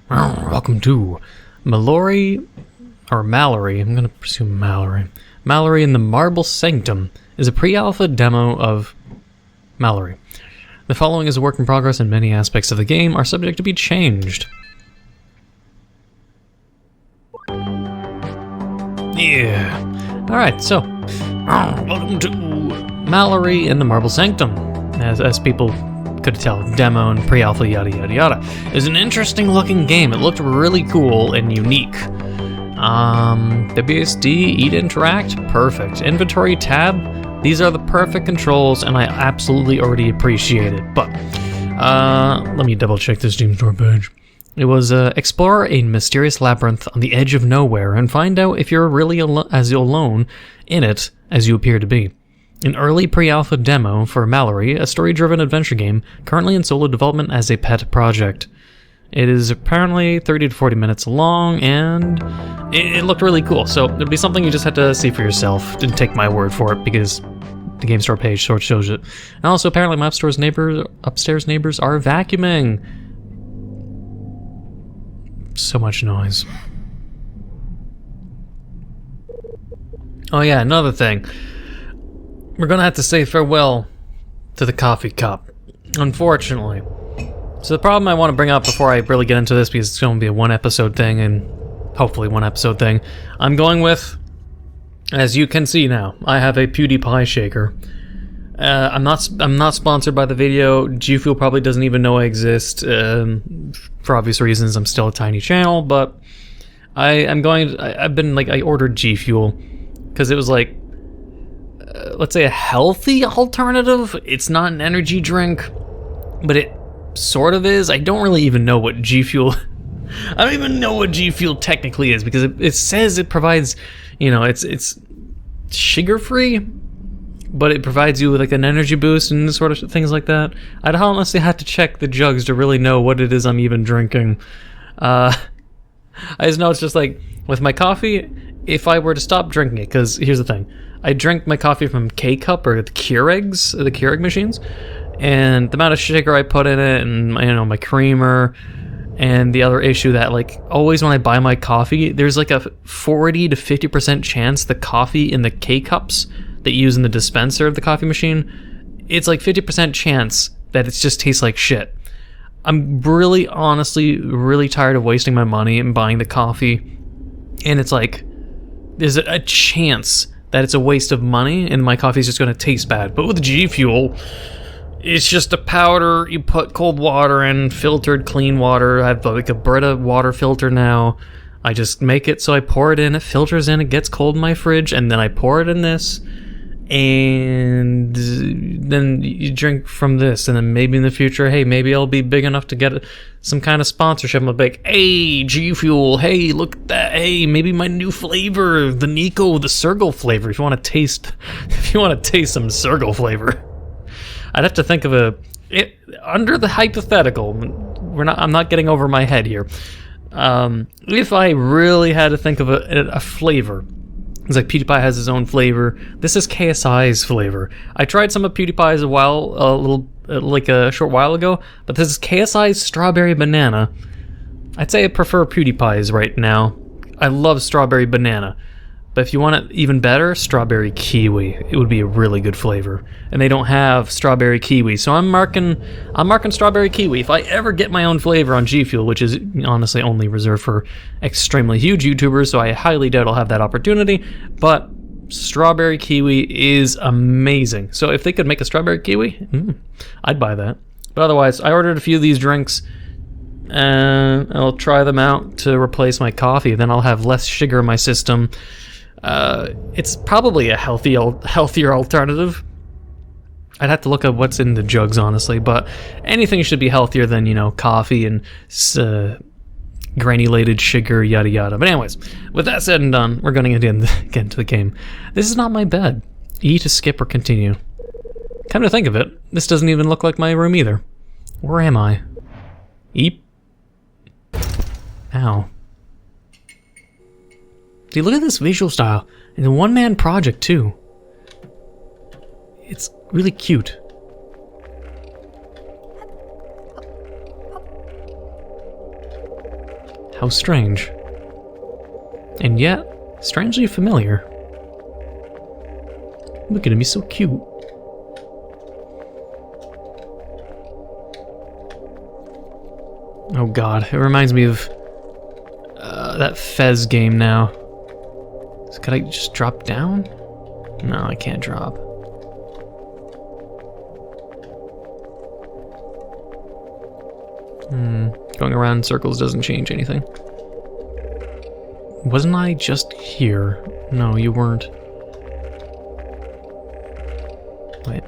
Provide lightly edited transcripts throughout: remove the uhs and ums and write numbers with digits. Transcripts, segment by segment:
Welcome to Mallory, or Mallory, I'm gonna presume Mallory. Mallory in the Marble Sanctum is a pre-alpha demo of Mallory. The following is a work in progress and many aspects of the game are subject to be changed. Yeah. Alright, so, welcome to Mallory in the Marble Sanctum. As people could tell, demo and pre-alpha, yada yada yada. It's an interesting looking game. It looked really cool and unique. WSD, eat, interact, perfect. Inventory tab, these are the perfect controls and I absolutely already appreciate it. But, let me double check this Steam Store page. It was, explore a mysterious labyrinth on the edge of nowhere and find out if you're really as alone in it as you appear to be. An early pre-alpha demo for Mallory, a story-driven adventure game currently in solo development as a pet project. It is apparently 30 to 40 minutes long, and it looked really cool. So it'd be something you just have to see for yourself. Didn't take my word for it because the Game Store page sort of shows it. And also, apparently, my upstairs neighbors are vacuuming. So much noise. Oh yeah, another thing. We're gonna have to say farewell to the coffee cup, unfortunately. So the problem I want to bring up before I really get into this, because it's going to be a one-episode thing, and hopefully one-episode thing, I'm going with, as you can see now, I have a PewDiePie shaker. I'm not sponsored by the video. G Fuel probably doesn't even know I exist. For obvious reasons, I'm still a tiny channel, but I ordered G Fuel because it was like, let's say a healthy alternative. It's not an energy drink, but it sort of is. I don't really even know what G Fuel I don't even know what G Fuel technically is, because it says it provides, you know, it's sugar free, but it provides you with like an energy boost and sort of things like that. I'd honestly have to check the jugs to really know what it is I'm even drinking. I just know it's just like with my coffee, if I were to stop drinking it, because here's the thing, I drink my coffee from K-Cup or the Keurig machines, and the amount of sugar I put in it, and my creamer, and the other issue that like always when I buy my coffee, there's like a 40 to 50% chance the coffee in the K-Cups that you use in the dispenser of the coffee machine, it's like 50% chance that it just tastes like shit. I'm really, honestly, really tired of wasting my money and buying the coffee, and it's like there's a chance that it's a waste of money and my coffee is just going to taste bad. But with G Fuel, it's just a powder. You put cold water in, filtered clean water. I have like a Brita water filter now. I just make it so I pour it in, it filters in, it gets cold in my fridge, and then I pour it in this, and then you drink from this, and then maybe in the future, hey, maybe I'll be big enough to get some kind of sponsorship. I'm like, hey, G Fuel, hey, look at that, hey, maybe my new flavor, the Neco, the Sergal flavor. If you want to taste some Sergal flavor, I'd have to think of under the hypothetical. I'm not getting over my head here. If I really had to think of a flavor. It's like PewDiePie has his own flavor. This is KSI's flavor. I tried some of PewDiePie's a short while ago, but this is KSI's strawberry banana. I'd say I prefer PewDiePie's right now. I love strawberry banana, but if you want it even better, strawberry kiwi. It would be a really good flavor, and they don't have strawberry kiwi, so I'm marking strawberry kiwi. If I ever get my own flavor on G Fuel, which is honestly only reserved for extremely huge YouTubers, so I highly doubt I'll have that opportunity, but strawberry kiwi is amazing. So if they could make a strawberry kiwi, I'd buy that. But otherwise, I ordered a few of these drinks, and I'll try them out to replace my coffee. Then I'll have less sugar in my system. It's probably a healthier alternative. I'd have to look at what's in the jugs, honestly, but anything should be healthier than, coffee and granulated sugar, yada yada. But anyways, with that said and done, we're going to get into the game. This is not my bed. E to skip or continue. Come to think of it, this doesn't even look like my room either. Where am I? Eep. Ow. See, look at this visual style. It's a one-man project, too. It's really cute. How strange. And yet, strangely familiar. Look at him, he's so cute. Oh god, it reminds me of that Fez game now. So could I just drop down? No, I can't drop. Going around in circles doesn't change anything. Wasn't I just here? No, you weren't. Wait.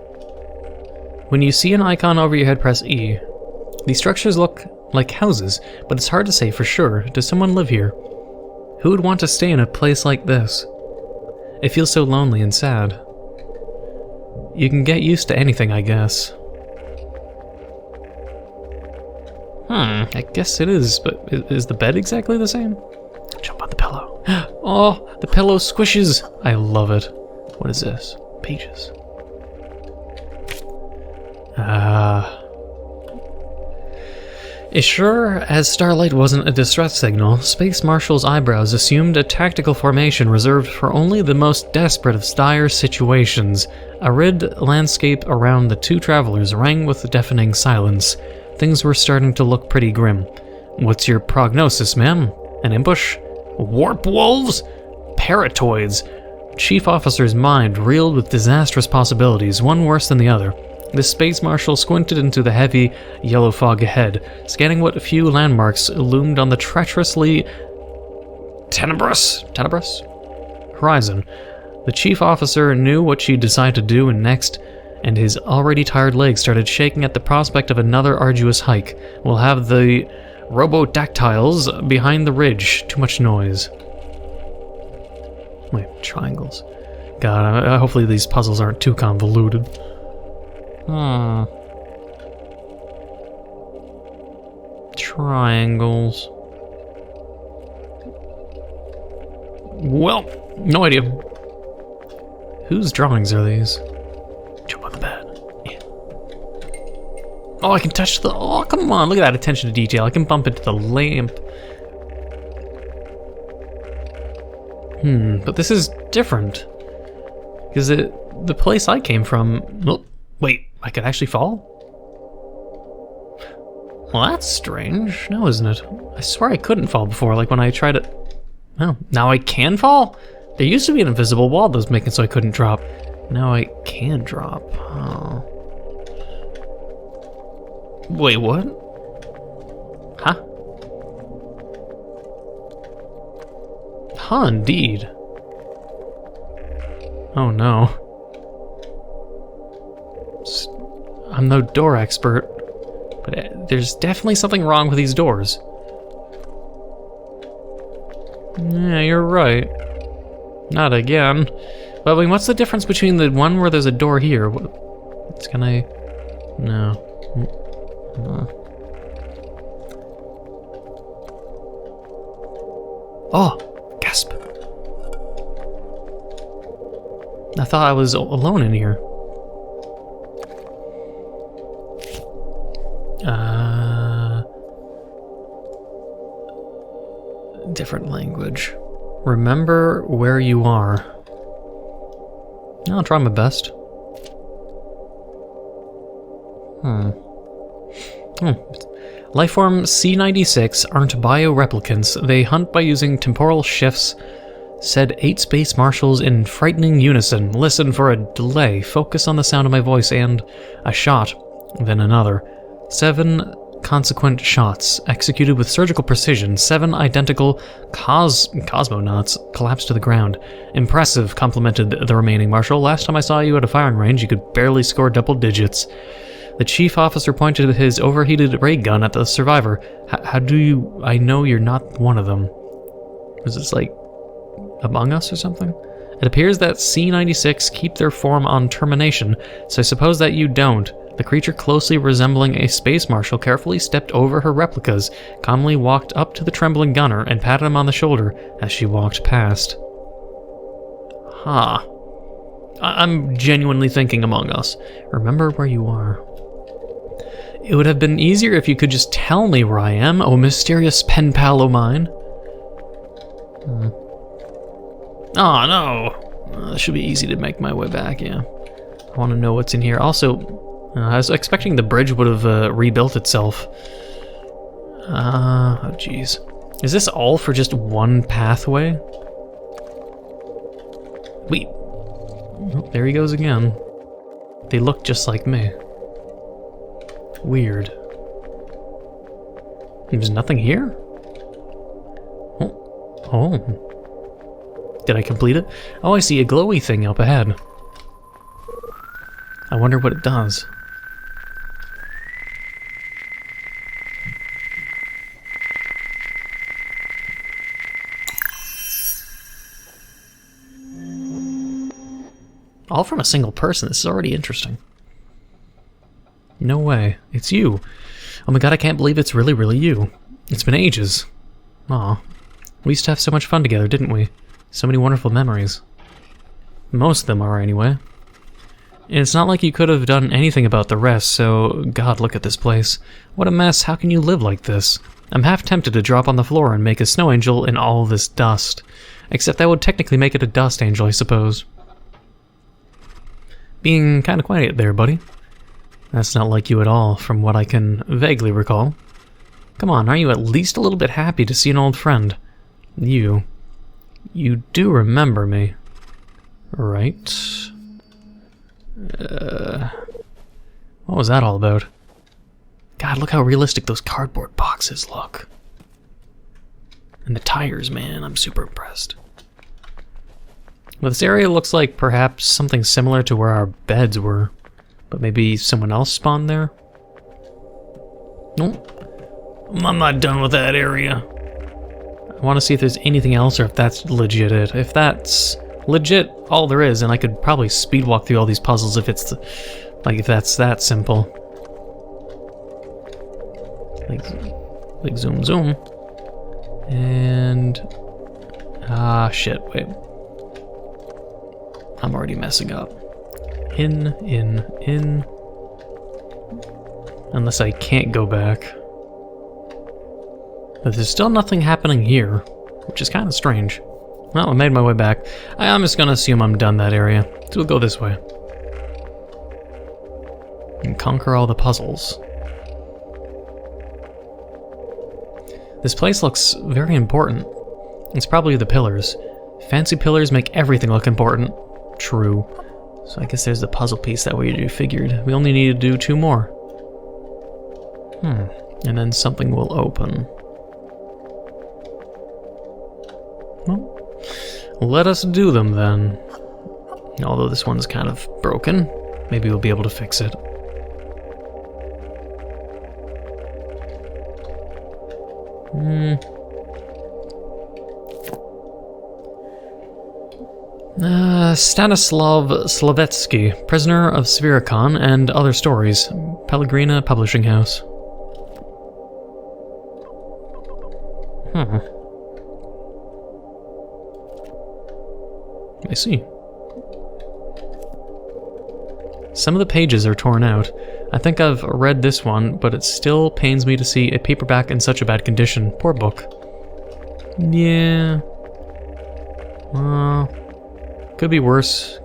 When you see an icon over your head, press E. These structures look like houses, but it's hard to say for sure. Does someone live here? Who would want to stay in a place like this? It feels so lonely and sad. You can get used to anything, I guess. I guess it is, but is the bed exactly the same? Jump on the pillow. Oh, the pillow squishes! I love it. What is this? Pages. As sure as Starlight wasn't a distress signal, Space Marshal's eyebrows assumed a tactical formation reserved for only the most desperate of dire situations. A arid landscape around the two travelers rang with deafening silence. Things were starting to look pretty grim. What's your prognosis, ma'am? An ambush? Warp wolves? Paratoids? Chief Officer's mind reeled with disastrous possibilities, one worse than the other. The Space Marshal squinted into the heavy, yellow fog ahead, scanning what few landmarks loomed on the treacherously tenebrous horizon. The Chief Officer knew what she'd decide to do next, and his already tired legs started shaking at the prospect of another arduous hike. We'll have the robodactyls behind the ridge. Too much noise. Wait, triangles. God, hopefully these puzzles aren't too convoluted. Triangles. Well, no idea. Whose drawings are these? Jump on the bed. Yeah. Oh, I can touch the... Oh, come on, look at that attention to detail. I can bump into the lamp. But this is different. Because the place I came from... Oh, wait, I could actually fall? Well, that's strange, now isn't it? I swear I couldn't fall before, like when I tried it. Oh, now I can fall? There used to be an invisible wall that was making so I couldn't drop. Now I can drop. Oh. Wait, what? Huh? Huh, indeed. Oh no. I'm no door expert, but there's definitely something wrong with these doors. Yeah, you're right. Not again. But I mean, what's the difference between the one where there's a door here? What's gonna... No. Oh! Gasp! I thought I was alone in here. Different language. Remember where you are. I'll try my best. Lifeform C96 aren't bioreplicants. They hunt by using temporal shifts, said 8 Space Marshals in frightening unison. Listen for a delay. Focus on the sound of my voice and a shot, then another. 7 consequent shots, executed with surgical precision. 7 identical cosmonauts collapsed to the ground. Impressive, complimented the remaining Marshal. Last time I saw you at a firing range, you could barely score double digits. The Chief Officer pointed his overheated ray gun at the survivor. How do I know you're not one of them? Was this like Among Us or something? It appears that C96 keep their form on termination, so I suppose that you don't. The creature, closely resembling a Space Marshal, carefully stepped over her replicas, calmly walked up to the trembling gunner, and patted him on the shoulder as she walked past. Huh. I'm genuinely thinking Among Us. Remember where you are. It would have been easier if you could just tell me where I am, oh mysterious pen pal o' mine. Oh no! It should be easy to make my way back, yeah. I want to know what's in here. Also, I was expecting the bridge would have rebuilt itself. Oh jeez. Is this all for just one pathway? Wait. Oh, there he goes again. They look just like me. Weird. There's nothing here? Oh. Did I complete it? Oh, I see a glowy thing up ahead. I wonder what it does. All from a single person. This is already interesting. No way. It's you. Oh my god, I can't believe it's really, really you. It's been ages. Aw. We used to have so much fun together, didn't we? So many wonderful memories. Most of them are, anyway. And it's not like you could have done anything about the rest, so... God, look at this place. What a mess. How can you live like this? I'm half tempted to drop on the floor and make a snow angel in all this dust. Except that would technically make it a dust angel, I suppose. Being kinda quiet there, buddy. That's not like you at all, from what I can vaguely recall. Come on, aren't you at least a little bit happy to see an old friend? You do remember me, right? What was that all about? God, look how realistic those cardboard boxes look. And the tires, man, I'm super impressed. Well, this area looks like perhaps something similar to where our beds were. But maybe someone else spawned there? Nope. I'm not done with that area. I want to see if there's anything else or if that's legit it. If that's legit all there is, then I could probably speed walk through all these puzzles if it's like if that's that simple. Like zoom zoom. And shit, wait. I'm already messing up. In. Unless I can't go back. But there's still nothing happening here, which is kind of strange. Well, I made my way back. I'm just gonna assume I'm done that area. So we'll go this way. And conquer all the puzzles. This place looks very important. It's probably the pillars. Fancy pillars make everything look important. True. So I guess there's the puzzle piece that we figured. We only need to do 2 more. And then something will open. Well, let us do them then. Although this one's kind of broken. Maybe we'll be able to fix it. Stanislav Slavetsky, Prisoner of Svirikon and Other Stories, Pellegrina Publishing House. I see. Some of the pages are torn out. I think I've read this one, but it still pains me to see a paperback in such a bad condition. Poor book. Yeah. Could be worse.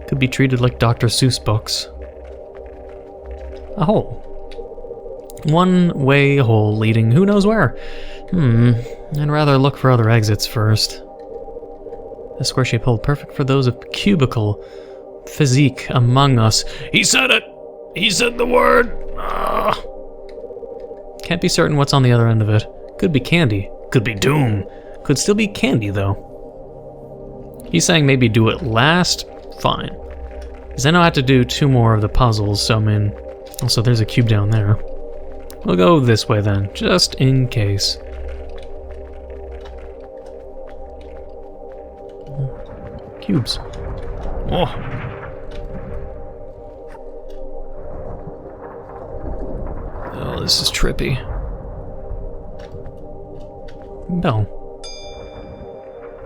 Could be treated like Dr. Seuss books. A hole. One-way hole leading who knows where. I'd rather look for other exits first. A square shape hole perfect for those of cubical physique among us. He said it! He said the word! Can't be certain what's on the other end of it. Could be candy. Could be doom. Could still be candy, though. He's saying maybe do it last? Fine. Because I know I have to do 2 more of the puzzles, so I mean... Also, there's a cube down there. We'll go this way then, just in case. Cubes. Oh. Oh, this is trippy. Bell.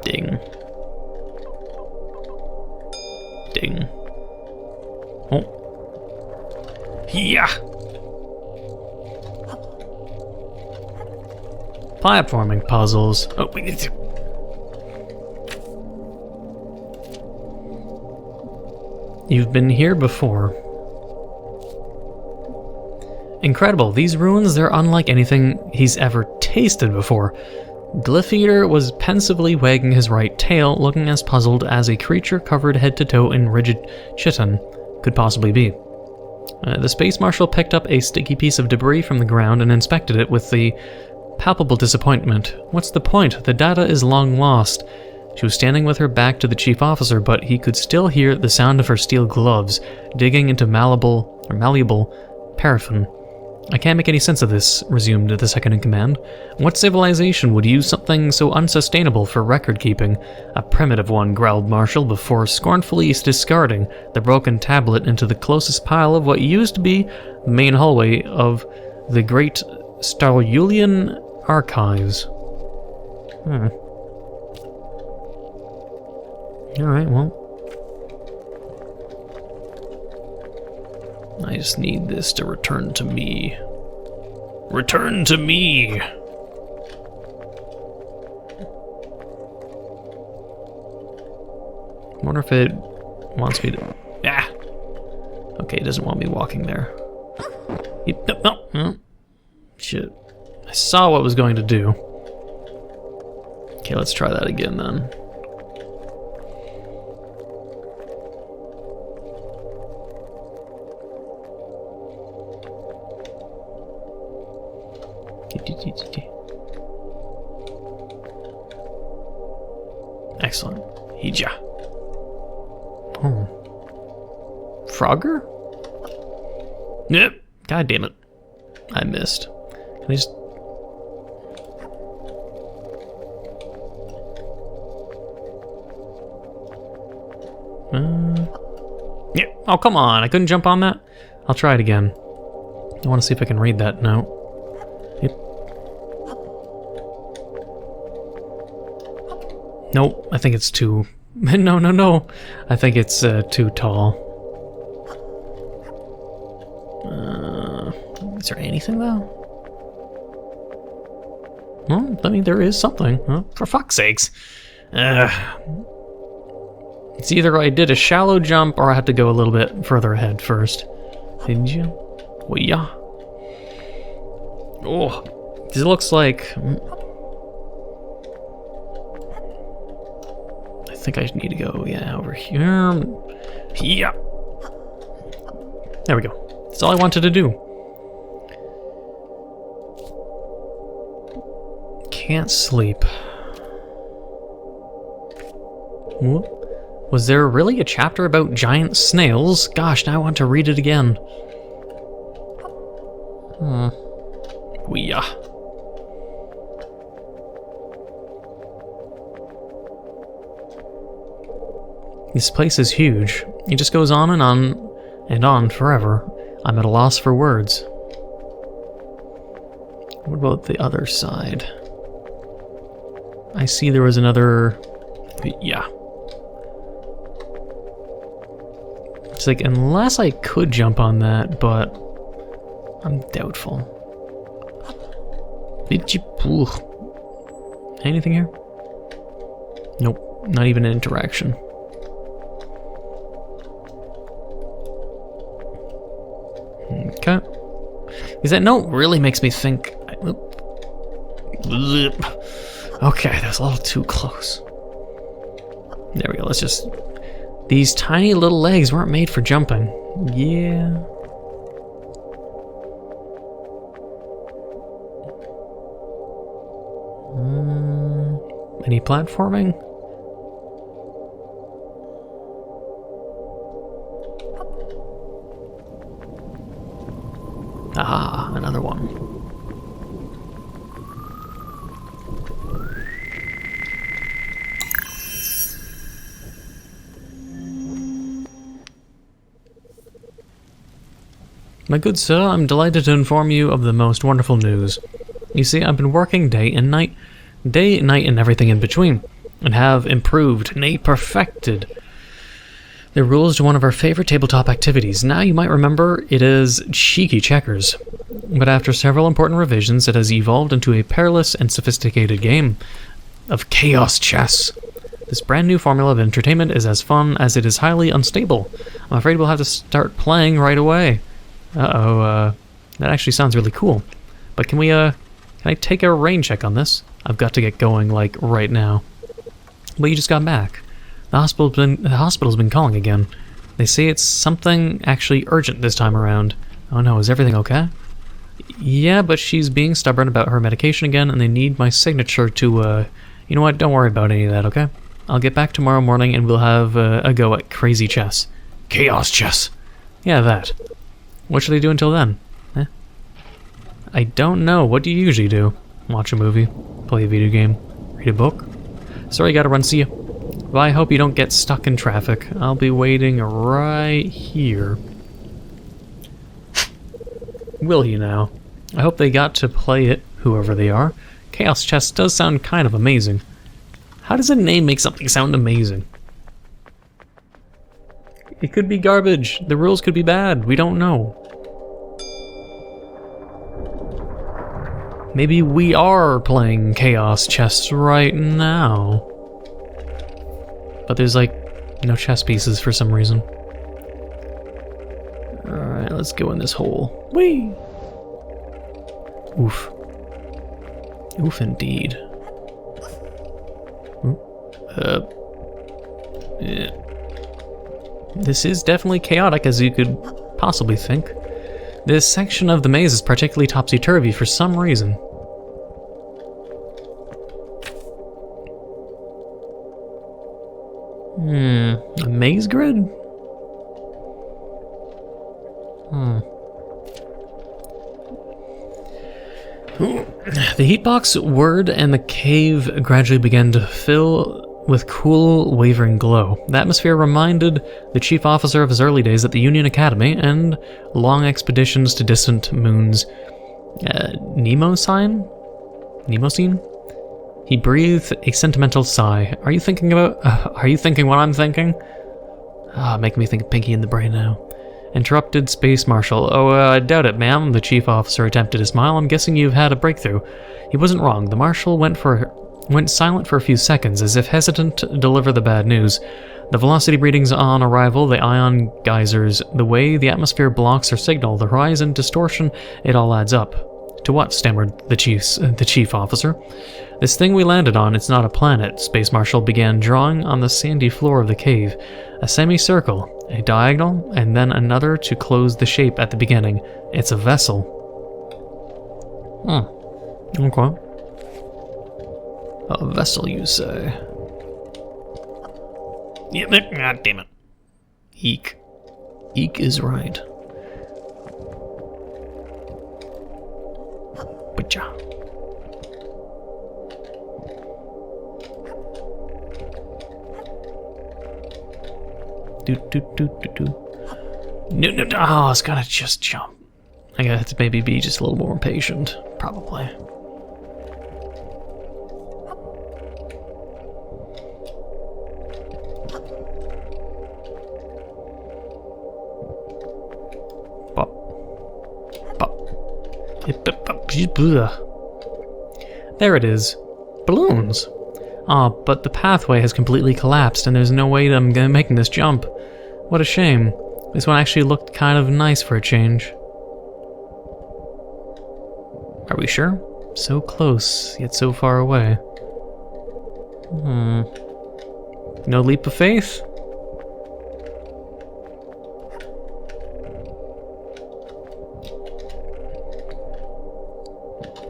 Ding. Ding. Oh. Yeah. Platforming puzzles. Oh, wait. You've been here before. Incredible. These ruins, they're unlike anything he's ever tasted before. Glyph Eater was pensively wagging his right tail, looking as puzzled as a creature covered head to toe in rigid chitin could possibly be. The Space Marshal picked up a sticky piece of debris from the ground and inspected it with the palpable disappointment. What's the point? The data is long lost. She was standing with her back to the chief officer, but he could still hear the sound of her steel gloves digging into malleable paraffin. I can't make any sense of this, resumed the second in command. What civilization would use something so unsustainable for record-keeping? A primitive one, growled Marshall, before scornfully discarding the broken tablet into the closest pile of what used to be the main hallway of the great Starulian archives. Alright, well. I just need this to return to me. Return to me! I wonder if it wants me to... Ah! Okay, it doesn't want me walking there. No. Shit. I saw what it was going to do. Okay, let's try that again then. Excellent. Hija. Oh. Frogger? Yep. God damn it. I missed. Can I just... Yeah. Oh, come on. I couldn't jump on that? I'll try it again. I want to see if I can read that note. Yep. Nope. I think it's too... No. I think it's too tall. Is there anything, though? Well, I mean, there is something. Huh? For fuck's sakes. It's either I did a shallow jump or I have to go a little bit further ahead first. Didn't you? Well, yeah. Oh, this looks like... I think I need to go, yeah, over here. Yeah. There we go. That's all I wanted to do. Can't sleep. Whoop. Was there really a chapter about giant snails? Gosh, now I want to read it again. Yeah. This place is huge. It just goes on and on forever. I'm at a loss for words. What about the other side? I see there was another... Yeah. It's like, unless I could jump on that, but I'm doubtful. Anything here? Nope, not even an interaction. Okay. Because that note really makes me think... Okay, that was a little too close. There we go, let's just... These tiny little legs weren't made for jumping. Yeah. Any platforming? Ah, another one. My good sir, I'm delighted to inform you of the most wonderful news. You see, I've been working day and night, and everything in between, and have improved, nay perfected, The rules to one of our favorite tabletop activities. Now you might remember it is cheeky checkers. But after several important revisions, it has evolved into a perilous and sophisticated game of chaos chess. This brand new formula of entertainment is as fun as it is highly unstable. I'm afraid we'll have to start playing right away. That actually sounds really cool. But can I take a rain check on this? I've got to get going, like, right now. Well, you just got back. The hospital's been calling again. They say it's something actually urgent this time around. Oh no, is everything okay? Yeah, but she's being stubborn about her medication again, and they need my signature to, you know what, don't worry about any of that, okay? I'll get back tomorrow morning and we'll have a go at crazy chess. Chaos chess! Yeah, that. What should I do until then? I don't know. What do you usually do? Watch a movie? Play a video game? Read a book? Sorry, gotta run, see ya. Well, I hope you don't get stuck in traffic. I'll be waiting right here. Will he now? I hope they got to play it, whoever they are. Chaos chess does sound kind of amazing. How does a name make something sound amazing? It could be garbage. The rules could be bad. We don't know. Maybe we are playing chaos chess right now. But there's like no chess pieces for some reason. Alright, let's go in this hole. Whee! Oof. Oof indeed. Yeah. This is definitely chaotic, as you could possibly think. This section of the maze is particularly topsy-turvy for some reason. A maze grid? The heatbox word and the cave gradually began to fill with cool, wavering glow. The atmosphere reminded the chief officer of his early days at the Union Academy and long expeditions to distant moons. Nemocene? He breathed a sentimental sigh. Are you thinking what I'm thinking? Make me think of Pinky in the Brain now. Interrupted Space Marshal. Oh, I doubt it, ma'am. The chief officer attempted a smile. I'm guessing you've had a breakthrough. He wasn't wrong. The Marshal went silent for a few seconds, as if hesitant to deliver the bad news. The velocity readings on arrival, the ion geysers, the way the atmosphere blocks our signal, the horizon distortion, it all adds up. To what? Stammered the chief officer. This thing we landed on, it's not a planet. Space Marshal began drawing on the sandy floor of the cave. A semicircle, a diagonal, and then another to close the shape at the beginning. It's a vessel. Okay. A vessel, you say? Yep, god damn it. Eek. Eek is right. Bacha. No, oh, it's gotta just jump. I gotta have to maybe be just a little more patient, probably. There it is. Balloons. But the pathway has completely collapsed and there's no way I'm making this jump. What a shame. This one actually looked kind of nice for a change. Are we sure? So close, yet so far away. No leap of faith?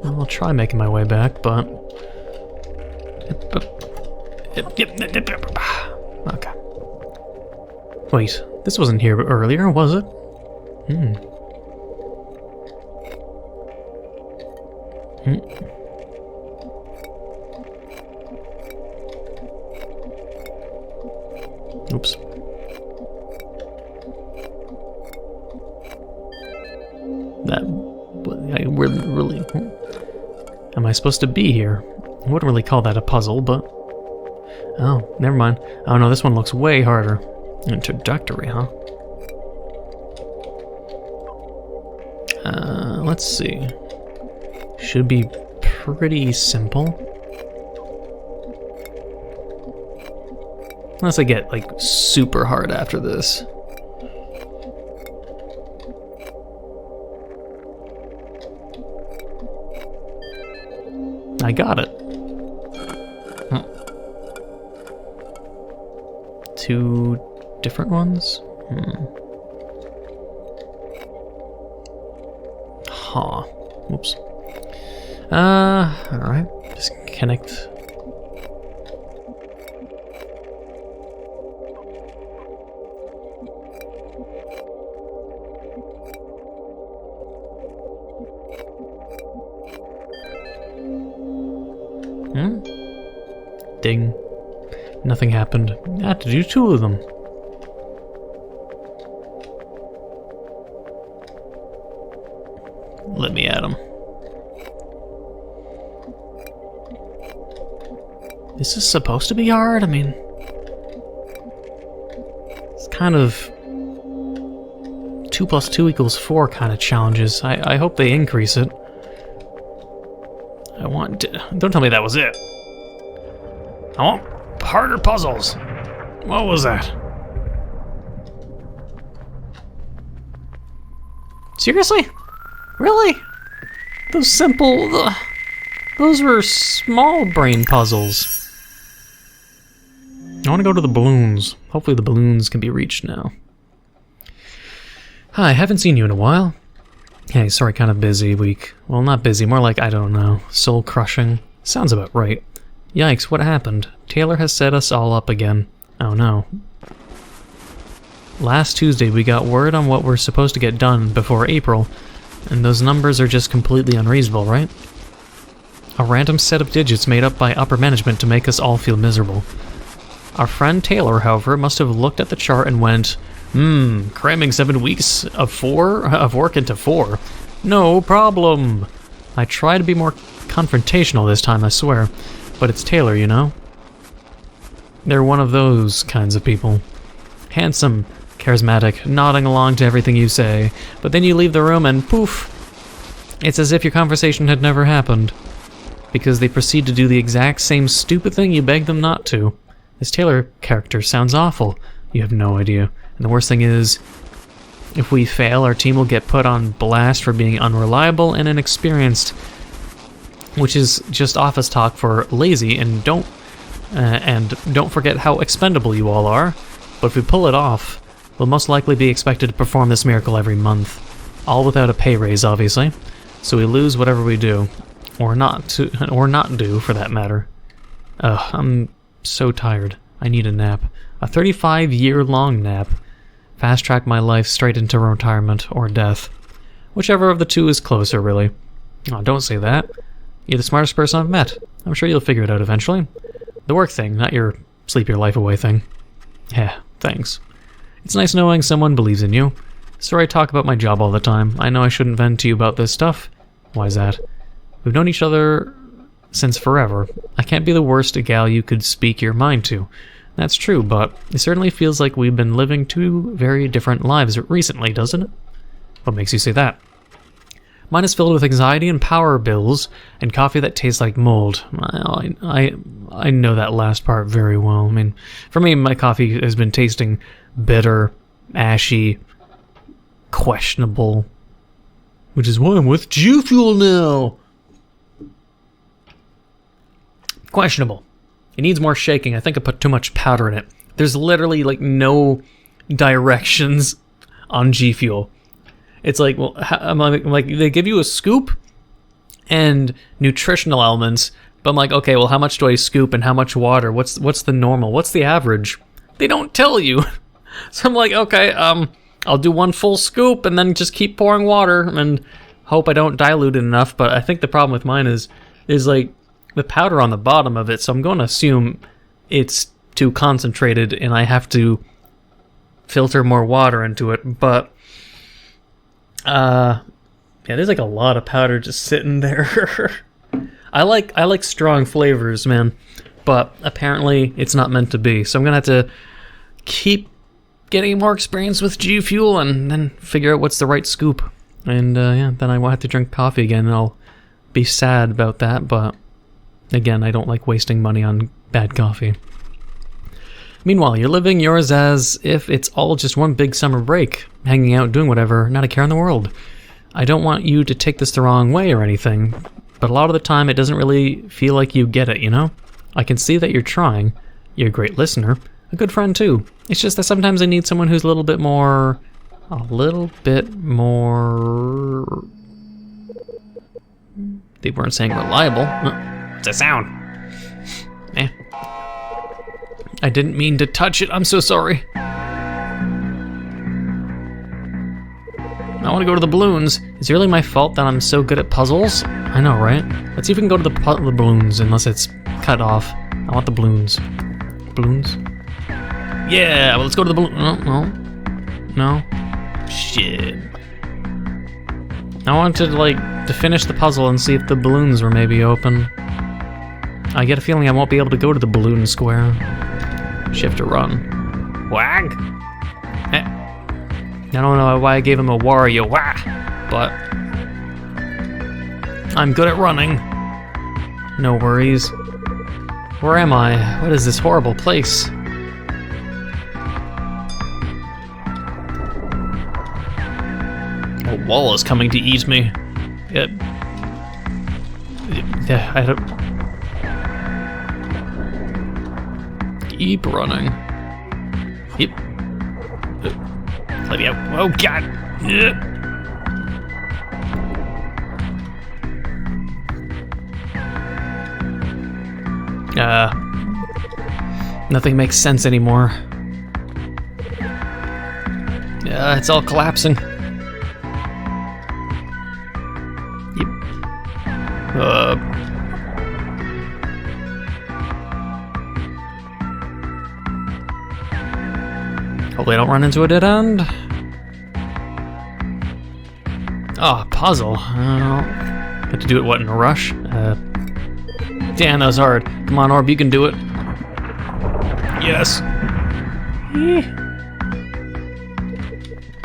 I'll try making my way back, but... Okay. Wait, this wasn't here earlier, was it? Oops. We're really... Am I supposed to be here? I wouldn't really call that a puzzle, but... Oh, never mind. Oh no, this one looks way harder. Introductory, huh? Let's see. Should be pretty simple. Unless I get, like, super hard after this. I got it. Huh. 2 different ones? Huh. Whoops. Alright. Just connect. Ding. Nothing happened. I had to do 2 of them. Let me at him. Is this supposed to be hard? I mean, it's kind of 2 + 2 = 4 kind of challenges. I hope they increase it. I want to, don't tell me that was it. I want harder puzzles. What was that? Seriously? Really? Those simple... those were small brain puzzles. I want to go to the balloons. Hopefully the balloons can be reached now. Hi, haven't seen you in a while. Hey, sorry, kind of busy week. Well, not busy, more like, I don't know, soul-crushing. Sounds about right. Yikes, what happened? Taylor has set us all up again. Oh no. Last Tuesday we got word on what we're supposed to get done before April, and those numbers are just completely unreasonable, right? A random set of digits made up by upper management to make us all feel miserable. Our friend Taylor, however, must have looked at the chart and went, cramming 7 weeks of work into 4. No problem. I try to be more confrontational this time, I swear. But it's Taylor, you know? They're one of those kinds of people. Handsome, charismatic, nodding along to everything you say, but then you leave the room and poof! It's as if your conversation had never happened. Because they proceed to do the exact same stupid thing you begged them not to. This Taylor character sounds awful. You have no idea. And the worst thing is, if we fail, our team will get put on blast for being unreliable and inexperienced. Which is just office talk for lazy, and don't forget how expendable you all are. But if we pull it off, we'll most likely be expected to perform this miracle every month. All without a pay raise, obviously. So we lose whatever we do. Or not do, for that matter. Ugh, I'm so tired. I need a nap. A 35-year-long nap. Fast-track my life straight into retirement or death. Whichever of the two is closer, really. Oh, don't say that. You're the smartest person I've met. I'm sure you'll figure it out eventually. The work thing, not your sleep your life away thing. Yeah, thanks. It's nice knowing someone believes in you. Sorry I talk about my job all the time. I know I shouldn't vent to you about this stuff. Why's that? We've known each other since forever. I can't be the worst gal you could speak your mind to. That's true, but it certainly feels like we've been living 2 very different lives recently, doesn't it? What makes you say that? Mine is filled with anxiety and power bills, and coffee that tastes like mold. I know that last part very well. I mean, for me, my coffee has been tasting bitter, ashy, questionable, which is why I'm with G Fuel now. Questionable. It needs more shaking. I think I put too much powder in it. There's literally like no directions on G Fuel. It's like, well, I'm like, they give you a scoop and nutritional elements, but I'm like, okay, well, how much do I scoop and how much water? What's the normal? What's the average? They don't tell you. So I'm like, okay, I'll do 1 full scoop and then just keep pouring water and hope I don't dilute it enough. But I think the problem with mine is like the powder on the bottom of it. So I'm going to assume it's too concentrated and I have to filter more water into it. But yeah, there's like a lot of powder just sitting there. I like strong flavors, man, but apparently it's not meant to be. So I'm gonna have to keep get any more experience with G Fuel and then figure out what's the right scoop. And yeah, then I won't have to drink coffee again, and I'll be sad about that, but again, I don't like wasting money on bad coffee. Meanwhile, you're living yours as if it's all just one big summer break, hanging out, doing whatever, not a care in the world. I don't want you to take this the wrong way or anything, but a lot of the time it doesn't really feel like you get it, you know? I can see that you're trying. You're a great listener, a good friend too. It's just that sometimes I need someone who's a little bit more... They weren't saying reliable. What's that sound? Eh. I didn't mean to touch it, I'm so sorry. I want to go to the balloons. Is it really my fault that I'm so good at puzzles? I know, right? Let's see if we can go to the balloons, unless it's cut off. I want the balloons. Balloons? Yeah, well, let's go to the balloon. No. Shit. I wanted, to finish the puzzle and see if the balloons were maybe open. I get a feeling I won't be able to go to the balloon square. Shift to run. Wag! I don't know why I gave him a Wario wah, but I'm good at running. No worries. Where am I? What is this horrible place? A wall is coming to eat me. I don't... Keep running. Yep. Let me out. Oh god! Nothing makes sense anymore. It's all collapsing. Yep. Hopefully I don't run into a dead end. Oh, puzzle. Have to do it, what, in a rush? Damn, that was hard. Come on, Orb, you can do it. Yes.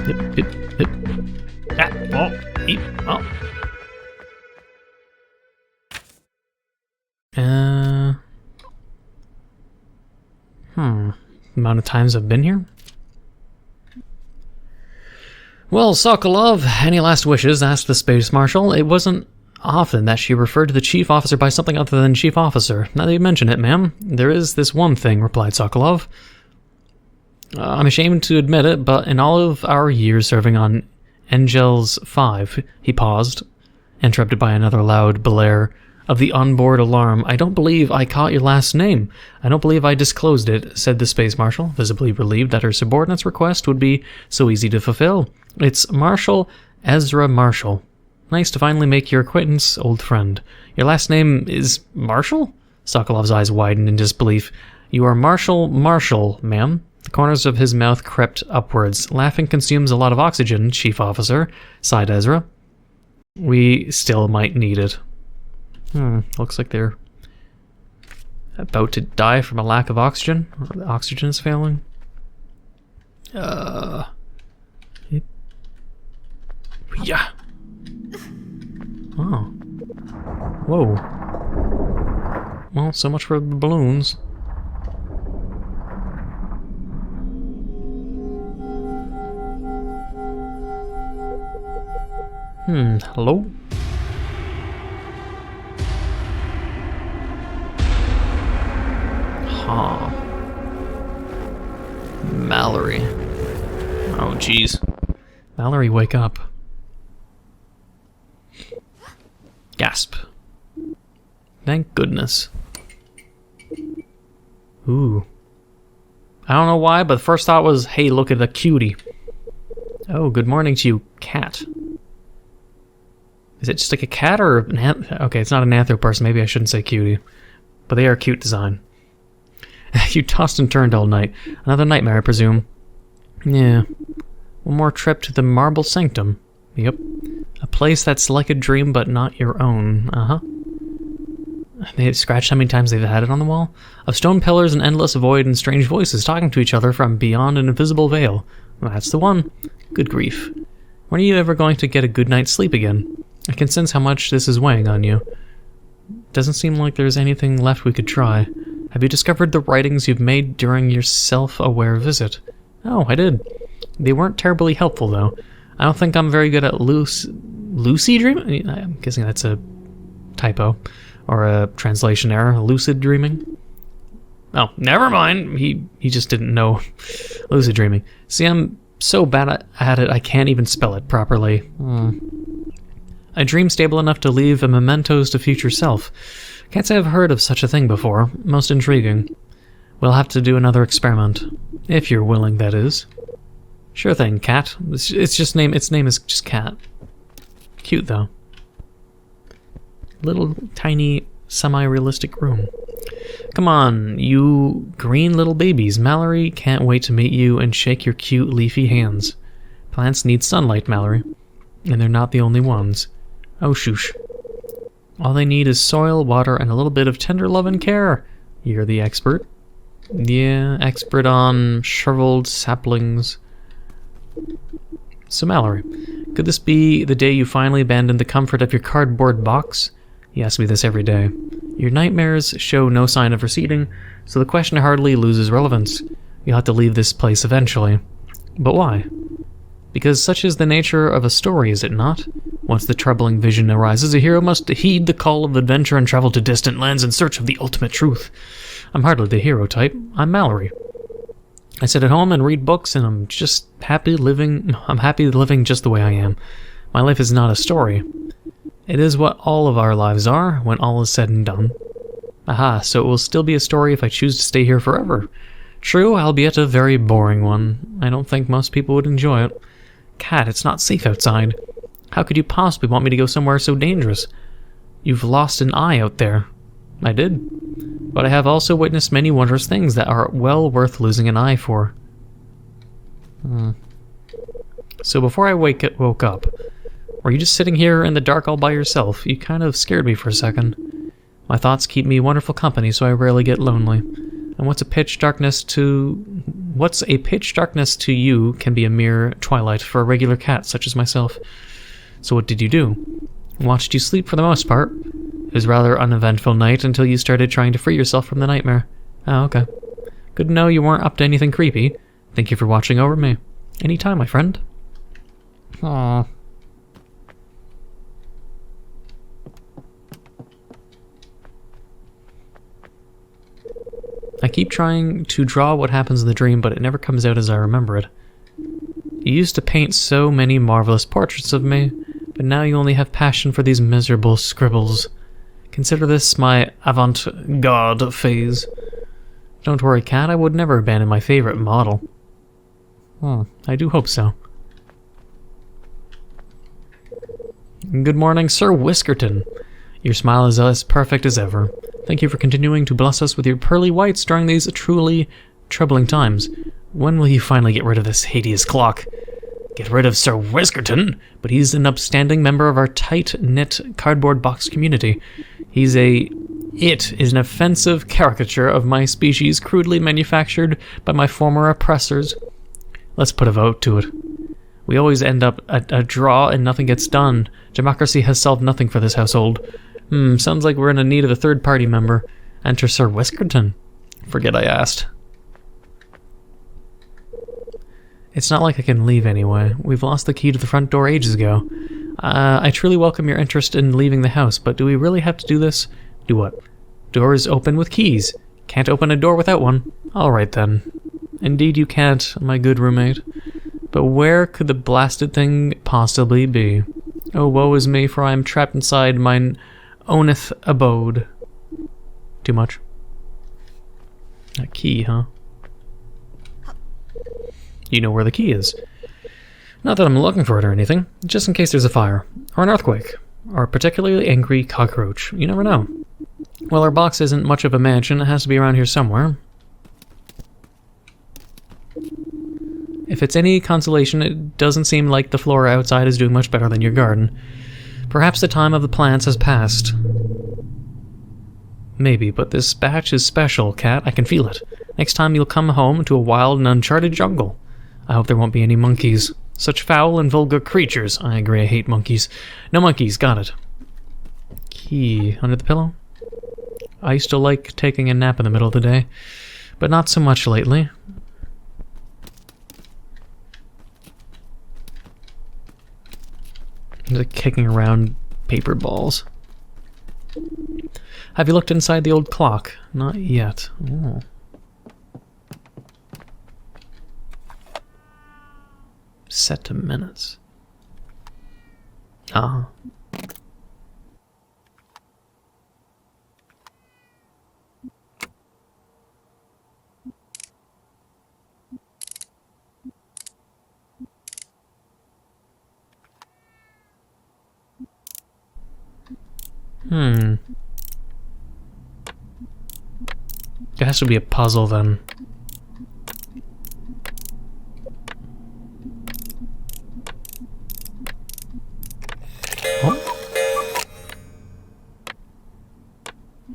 Hip. Ah, oh, eep, oh. Amount of times I've been here? Well, Sokolov, any last wishes? Asked the Space Marshal. It wasn't often that she referred to the Chief Officer by something other than Chief Officer. Now that you mention it, ma'am, there is this one thing, replied Sokolov. I'm ashamed to admit it, but in all of our years serving on Engels 5, he paused, interrupted by another loud blare of the onboard alarm. I don't believe I caught your last name. I don't believe I disclosed it, said the Space Marshal, visibly relieved that her subordinate's request would be so easy to fulfill. It's Marshal Ezra Marshall. Nice to finally make your acquaintance, old friend. Your last name is Marshall? Sokolov's eyes widened in disbelief. You are Marshall Marshall, ma'am. The corners of his mouth crept upwards. Laughing consumes a lot of oxygen, Chief Officer, sighed Ezra. We still might need it. Looks like they're about to die from a lack of oxygen. Or the oxygen is failing. Yeah. Oh. Whoa. Well, so much for the balloons. Hello? Huh. Mallory. Oh, jeez. Mallory, wake up. Gasp. Thank goodness. Ooh. I don't know why, but the first thought was, hey, look at the cutie. Oh, good morning to you, cat. Is it just like a cat or an okay, it's not an anthro person. Maybe I shouldn't say cutie. But they are cute design. You tossed and turned all night. Another nightmare, I presume. Yeah. One more trip to the Marble Sanctum. Yep. A place that's like a dream but not your own. They scratched how many times they've had it on the wall? Of stone pillars, an endless void, and strange voices talking to each other from beyond an invisible veil. Well, that's the one. Good grief. When are you ever going to get a good night's sleep again? I can sense how much this is weighing on you. Doesn't seem like there's anything left we could try. Have you discovered the writings you've made during your self-aware visit? Oh, I did. They weren't terribly helpful, though. I don't think I'm very good at lucid dreaming? I'm guessing that's a typo. Or a translation error. Lucid dreaming? Oh, never mind. He just didn't know lucid dreaming. See, I'm so bad at it I can't even spell it properly. A dream stable enough to leave a mementos to future self. Can't say I've heard of such a thing before. Most intriguing. We'll have to do another experiment. If you're willing, that is. Sure thing, Cat. Its name is just Cat. Cute, though. Little, tiny, semi-realistic room. Come on, you green little babies. Mallory can't wait to meet you and shake your cute, leafy hands. Plants need sunlight, Mallory. And they're not the only ones. Oh, shoosh. All they need is soil, water, and a little bit of tender love and care. You're the expert. Yeah, expert on shriveled saplings. So, Mallory, could this be the day you finally abandoned the comfort of your cardboard box? You ask me this every day. Your nightmares show no sign of receding, so the question hardly loses relevance. You'll have to leave this place eventually. But why? Because such is the nature of a story, is it not? Once the troubling vision arises, a hero must heed the call of adventure and travel to distant lands in search of the ultimate truth. I'm hardly the hero type. I'm Mallory. I sit at home and read books, and I'm happy living just the way I am. My life is not a story. It is what all of our lives are, when all is said and done. Aha, so it will still be a story if I choose to stay here forever. True, albeit a very boring one. I don't think most people would enjoy it. Cat, it's not safe outside. How could you possibly want me to go somewhere so dangerous? You've lost an eye out there. I did. But I have also witnessed many wondrous things that are well worth losing an eye for. So before I woke up, were you just sitting here in the dark all by yourself? You kind of scared me for a second. My thoughts keep me wonderful company, so I rarely get lonely. And what's a pitch darkness to you can be a mere twilight for a regular cat such as myself. So what did you do? Watched you sleep for the most part. It was a rather uneventful night until you started trying to free yourself from the nightmare. Oh, okay. Good to know you weren't up to anything creepy. Thank you for watching over me. Anytime, my friend. Aww. I keep trying to draw what happens in the dream, but it never comes out as I remember it. You used to paint so many marvelous portraits of me, but now you only have passion for these miserable scribbles. Consider this my avant-garde phase. Don't worry, Cat, I would never abandon my favorite model. I do hope so. Good morning, Sir Whiskerton. Your smile is as perfect as ever. Thank you for continuing to bless us with your pearly whites during these truly troubling times. When will you finally get rid of this hideous clock? Get rid of Sir Whiskerton? But he's an upstanding member of our tight-knit cardboard box community. It is an offensive caricature of my species crudely manufactured by my former oppressors. Let's put a vote to it. We always end up a draw and nothing gets done. Democracy has solved nothing for this household. Sounds like we're in need of a third-party member. Enter Sir Whiskerton. Forget I asked. It's not like I can leave anyway. We've lost the key to the front door ages ago. I truly welcome your interest in leaving the house, but do we really have to do this? Do what? Doors open with keys. Can't open a door without one. Alright then. Indeed you can't, my good roommate. But where could the blasted thing possibly be? Oh, woe is me, for I am trapped inside mine owneth abode. Too much? A key, huh? You know where the key is. Not that I'm looking for it or anything, just in case there's a fire, or an earthquake, or a particularly angry cockroach. You never know. Well, our box isn't much of a mansion, it has to be around here somewhere. If it's any consolation, it doesn't seem like the flora outside is doing much better than your garden. Perhaps the time of the plants has passed. Maybe, but this batch is special, Cat. I can feel it. Next time you'll come home to a wild and uncharted jungle. I hope there won't be any monkeys. Such foul and vulgar creatures. I agree, I hate monkeys. No monkeys, got it. Key under the pillow? I used to like taking a nap in the middle of the day, but not so much lately. Just kicking around paper balls. Have you looked inside the old clock? Not yet. Oh. Set to minutes. Ah. It has to be a puzzle then. Oh.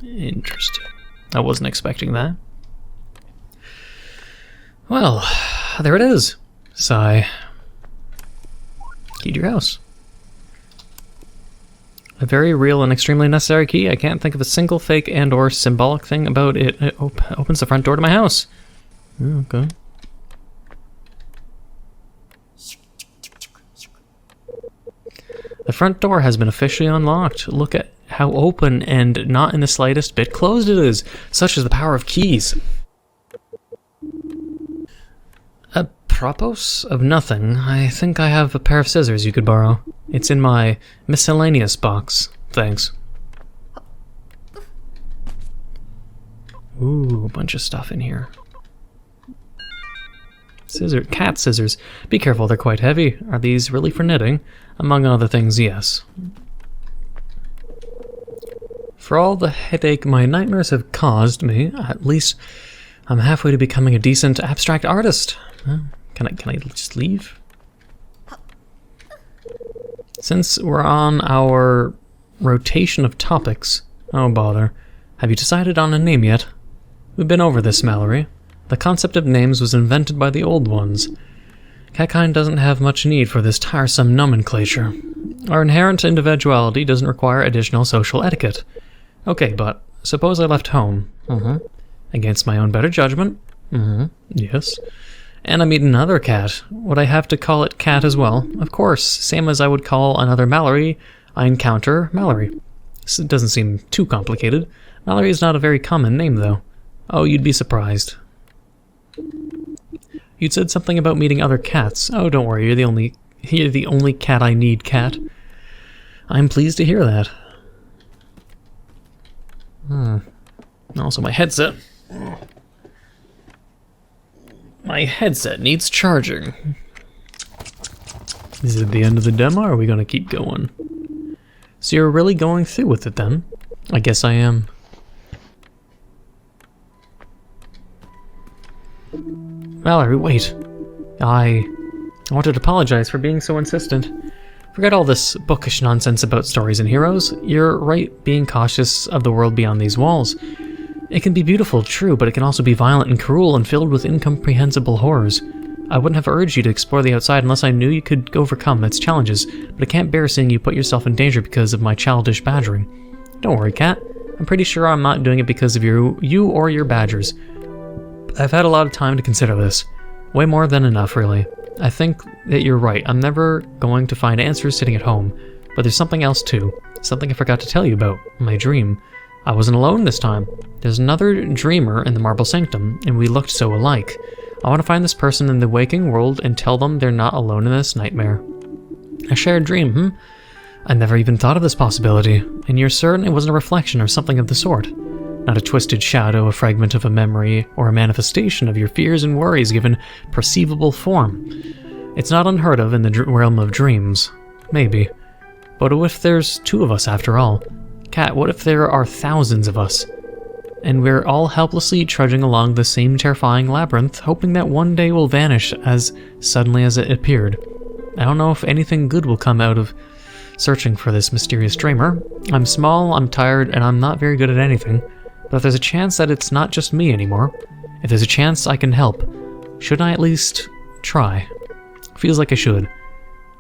Interesting. I wasn't expecting that. Well, there it is. Sigh. Key to your house. A very real and extremely necessary key. I can't think of a single fake and or symbolic thing about it. It opens the front door to my house. Okay. The front door has been officially unlocked. Look at how open and not in the slightest bit closed it is. Such is the power of keys. Apropos of nothing, I think I have a pair of scissors you could borrow. It's in my miscellaneous box. Thanks. Ooh, a bunch of stuff in here. Cat scissors. Be careful, they're quite heavy. Are these really for knitting? Among other things, yes. For all the headache my nightmares have caused me, at least I'm halfway to becoming a decent abstract artist. Can I just leave? Since we're on our rotation of topics, oh bother, have you decided on a name yet? We've been over this, Mallory. The concept of names was invented by the old ones. Catkind doesn't have much need for this tiresome nomenclature. Our inherent individuality doesn't require additional social etiquette. Okay, but suppose I left home. Against my own better judgment. Yes. And I meet another cat. Would I have to call it Cat as well? Of course, same as I would call another Mallory. I encounter Mallory. It doesn't seem too complicated. Mallory is not a very common name, though. Oh, you'd be surprised. You'd said something about meeting other cats. Oh, don't worry, you're the only cat I need, Cat. I'm pleased to hear that. Also, my headset. My headset needs charging. Is it the end of the demo, or are we gonna keep going? So you're really going through with it then? I guess I am. Mallory, wait. I wanted to apologize for being so insistent. Forget all this bookish nonsense about stories and heroes. You're right being cautious of the world beyond these walls. It can be beautiful, true, but it can also be violent and cruel and filled with incomprehensible horrors. I wouldn't have urged you to explore the outside unless I knew you could overcome its challenges, but I can't bear seeing you put yourself in danger because of my childish badgering. Don't worry, Cat. I'm pretty sure I'm not doing it because of you or your badgers. I've had a lot of time to consider this. Way more than enough, really. I think that you're right. I'm never going to find answers sitting at home. But there's something else too. Something I forgot to tell you about. My dream. I wasn't alone this time. There's another dreamer in the Marble Sanctum, and we looked so alike. I want to find this person in the waking world and tell them they're not alone in this nightmare. A shared dream, I never even thought of this possibility. And you're certain it wasn't a reflection or something of the sort? Not a twisted shadow, a fragment of a memory, or a manifestation of your fears and worries given perceivable form. It's not unheard of in the realm of dreams. Maybe. But what if there's two of us after all? Cat, what if there are thousands of us? And we're all helplessly trudging along the same terrifying labyrinth, hoping that one day will vanish as suddenly as it appeared. I don't know if anything good will come out of searching for this mysterious dreamer. I'm small, I'm tired, and I'm not very good at anything. But if there's a chance that it's not just me anymore, if there's a chance I can help, shouldn't I at least try? Feels like I should.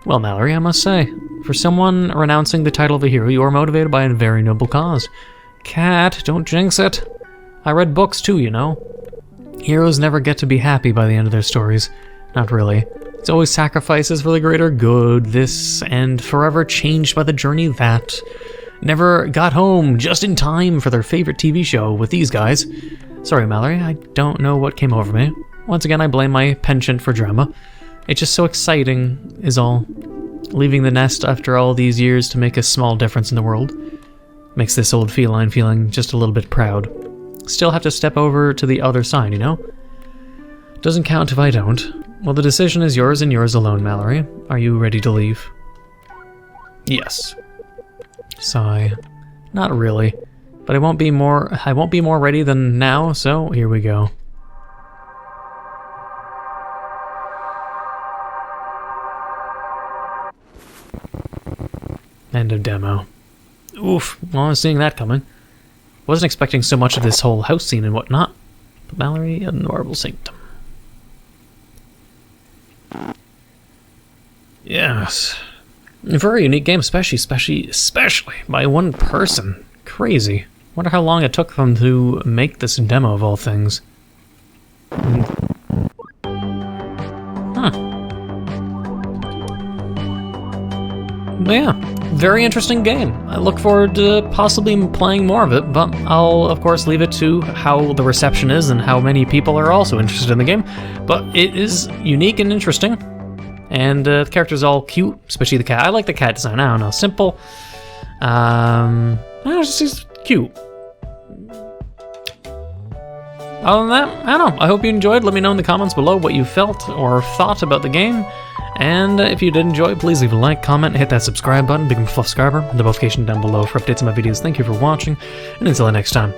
Well, Mallory, I must say, for someone renouncing the title of a hero, you are motivated by a very noble cause. Cat, don't jinx it. I read books too, you know. Heroes never get to be happy by the end of their stories. Not really. It's always sacrifices for the greater good, this, and forever changed by the journey that. Never got home just in time for their favorite TV show with these guys. Sorry, Mallory, I don't know what came over me. Once again, I blame my penchant for drama. It's just so exciting, is all. Leaving the nest after all these years to make a small difference in the world. Makes this old feline feeling just a little bit proud. Still have to step over to the other side, you know? Doesn't count if I don't. Well, the decision is yours and yours alone, Mallory. Are you ready to leave? Yes. Sigh. Not really. But I won't be more ready than now, so here we go. End of demo. Oof, well, I was seeing that coming. Wasn't expecting so much of this whole house scene and whatnot. But Mallory and Marble Sanctum. Yes. A very unique game, especially by one person. Crazy. Wonder how long it took them to make this demo of all things. But yeah, very interesting game. I look forward to possibly playing more of it, but I'll of course leave it to how the reception is and how many people are also interested in the game. But it is unique and interesting, and the character's all cute, especially the cat. I like the cat design. I don't know, simple. It's just cute. Other than that, I don't know. I hope you enjoyed. Let me know in the comments below what you felt or thought about the game. And if you did enjoy, please leave a like, comment, hit that subscribe button, become a subscriber, and the notification down below for updates on my videos. Thank you for watching, and until the next time.